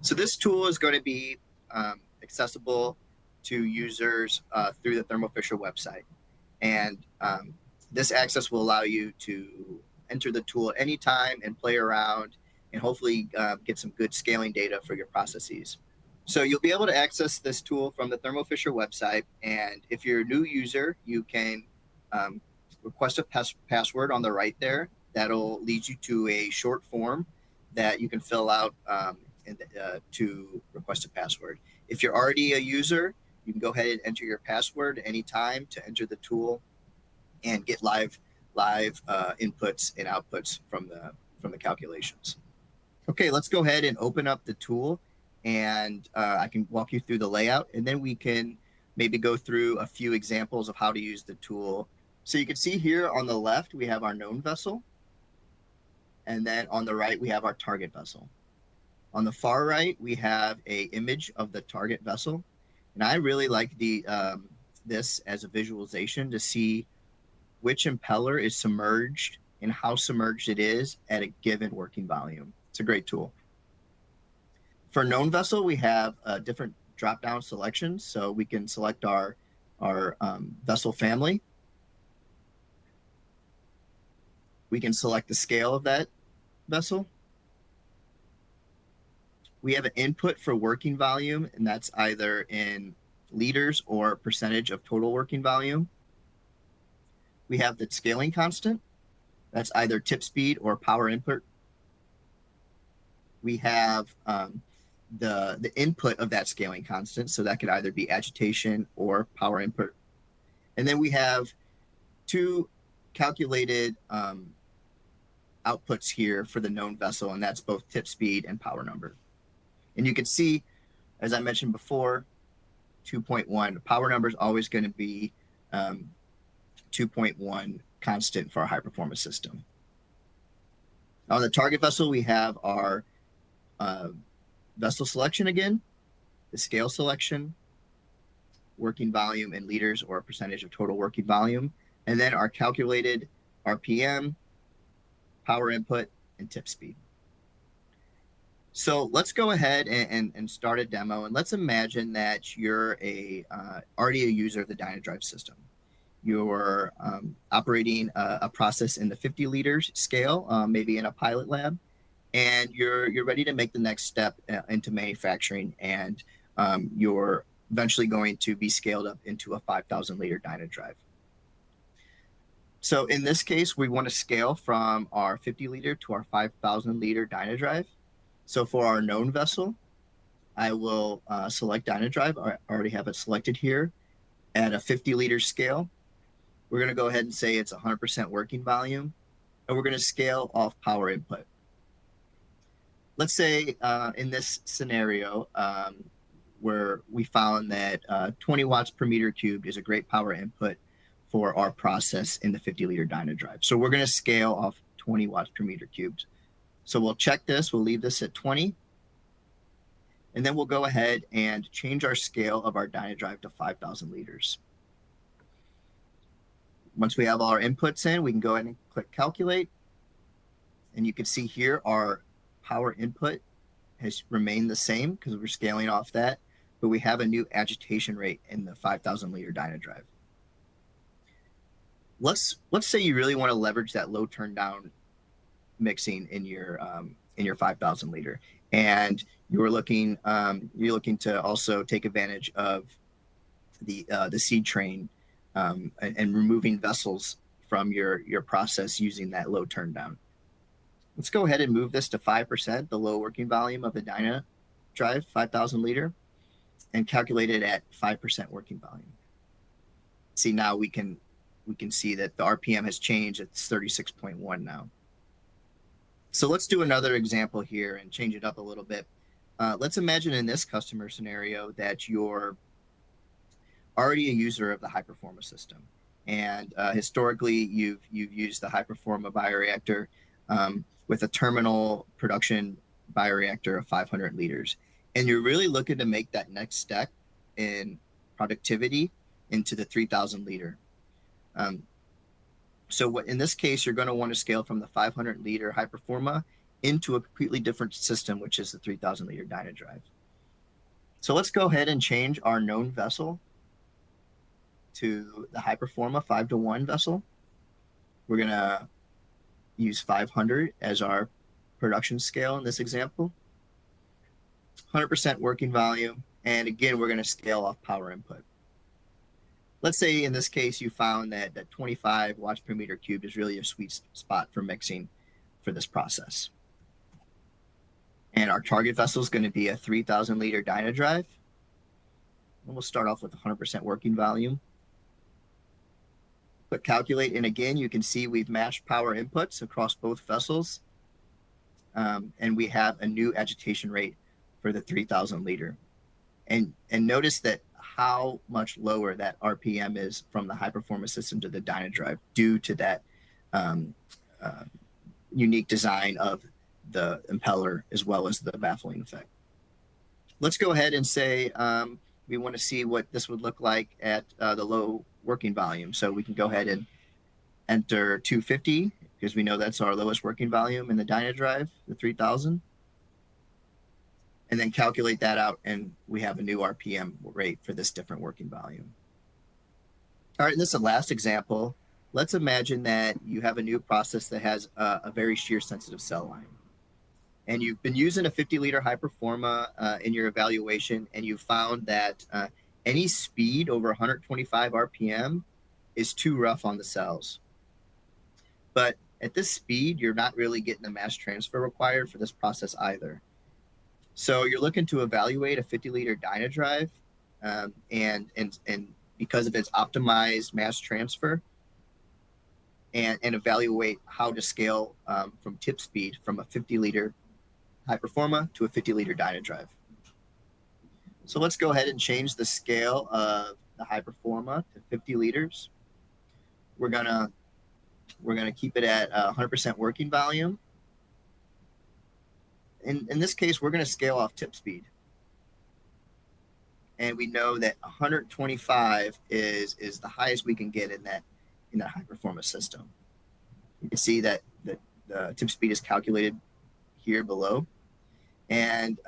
So this tool is going to be accessible to users through the Thermo Fisher website. And this access will allow you to enter the tool anytime and play around and hopefully get some good scaling data for your processes. So you'll be able to access this tool from the Thermo Fisher website. And if you're a new user, you can request a password on the right there. That'll lead you to a short form that you can fill out to request a password. If you're already a user, you can go ahead and enter your password anytime to enter the tool and get live inputs and outputs from the calculations. Okay, let's go ahead and open up the tool, and I can walk you through the layout, and then we can maybe go through a few examples of how to use the tool. So you can see here on the left, we have our known vessel, and then on the right, we have our target vessel. On the far right, we have an image of the target vessel, and I really like this as a visualization to see which impeller is submerged and how submerged it is at a given working volume. It's a great tool. For known vessel, we have different drop-down selections, so we can select our vessel family. We can select the scale of that vessel. We have an input for working volume, and that's either in liters or percentage of total working volume. We have the scaling constant. That's either tip speed or power input. We have the input of that scaling constant, so that could either be agitation or power input. And then we have two calculated outputs here for the known vessel, and that's both tip speed and power number. And you can see, as I mentioned before, 2.1, the power number is always going to be 2.1 constant for our high performance system. On the target vessel, we have our vessel selection again, the scale selection, working volume in liters or percentage of total working volume, and then our calculated RPM, power input, and tip speed. So let's go ahead and start a demo, and let's imagine that you're already a user of the DynaDrive system. You're operating a process in the 50 liters scale, maybe in a pilot lab, and you're ready to make the next step into manufacturing, and you're eventually going to be scaled up into a 5,000 liter DynaDrive. So in this case, we want to scale from our 50 liter to our 5,000 liter DynaDrive. So for our known vessel, I will select DynaDrive. I already have it selected here at a 50 liter scale. We're going to go ahead and say it's 100% working volume, and we're going to scale off power input. Let's say in this scenario where we found that 20 watts per meter cubed is a great power input for our process in the 50 liter DynaDrive. So we're going to scale off 20 watts per meter cubed. So we'll check this, we'll leave this at 20, and then we'll go ahead and change our scale of our DynaDrive to 5,000 liters. Once we have all our inputs in, we can go ahead and click calculate, and you can see here our power input has remained the same because we're scaling off that, but we have a new agitation rate in the 5,000 liter DynaDrive. Let's say you really want to leverage that low turn down mixing in your 5,000 liter, and you're looking to also take advantage of the seed train and removing vessels from your process using that low turn down. Let's go ahead and move this to 5%, the low working volume of the DynaDrive 5,000 liter, and calculate it at 5% working volume. See, now we can see that the RPM has changed. It's 36.1 now. So let's do another example here and change it up a little bit. Let's imagine in this customer scenario that you're already a user of the high performance system, and historically you've used the high performance bioreactor with a terminal production bioreactor of 500 liters, and you're really looking to make that next step in productivity into the 3,000 liter. So in this case, you're going to want to scale from the 500 liter high performa into a completely different system, which is the 3,000 liter DynaDrive. So let's go ahead and change our known vessel to the Hyperforma 5:1 vessel. We're going to use 500 as our production scale in this example. 100% working volume. And again, we're going to scale off power input. Let's say in this case, you found that 25 watts per meter cubed is really a sweet spot for mixing for this process. And our target vessel is going to be a 3,000 liter DynaDrive. And we'll start off with 100% working volume. Click calculate, and again, you can see we've matched power inputs across both vessels. And we have a new agitation rate for the 3,000 liter. And notice that how much lower that RPM is from the high-performance system to the DynaDrive due to that unique design of the impeller as well as the baffling effect. Let's go ahead and say we want to see what this would look like at the low working volume. So we can go ahead and enter 250 because we know that's our lowest working volume in the DynaDrive, the 3,000. And then calculate that out, and we have a new RPM rate for this different working volume. All right, and this is the last example. Let's imagine that you have a new process that has a very shear sensitive cell line. And you've been using a 50 liter Hyperforma in your evaluation, and you found that any speed over 125 RPM is too rough on the cells. But at this speed, you're not really getting the mass transfer required for this process either. So you're looking to evaluate a 50 liter DynaDrive, and because of its optimized mass transfer, and evaluate how to scale from tip speed from a 50 liter Hyperforma to a 50 liter DynaDrive. So let's go ahead and change the scale of the Hyperforma to 50 liters. We're gonna keep it at 100% working volume. In this case, we're going to scale off tip speed. And we know that 125 is the highest we can get in that high-performance system. You can see that the tip speed is calculated here below. And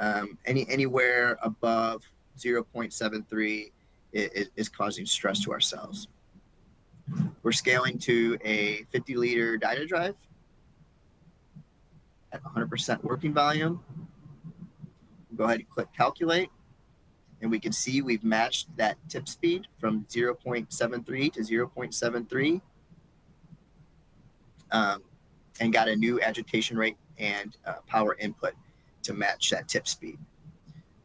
anywhere above 0.73 is causing stress to our cells. We're scaling to a 50 liter DynaDrive at 100% working volume. Go ahead and click calculate, and we can see we've matched that tip speed from 0.73 to 0.73, and got a new agitation rate and power input to match that tip speed.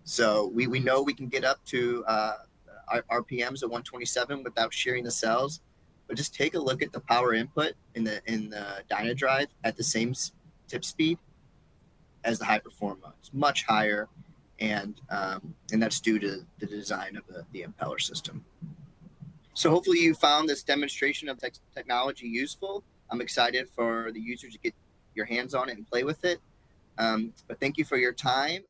So we know we can get up to our RPMs at 127 without shearing the cells, but just take a look at the power input in the DynaDrive at the same tip speed as the Hyperforma. It's much higher, and that's due to the design of the impeller system. So hopefully you found this demonstration of technology useful. I'm excited for the users to get your hands on it and play with it. But thank you for your time.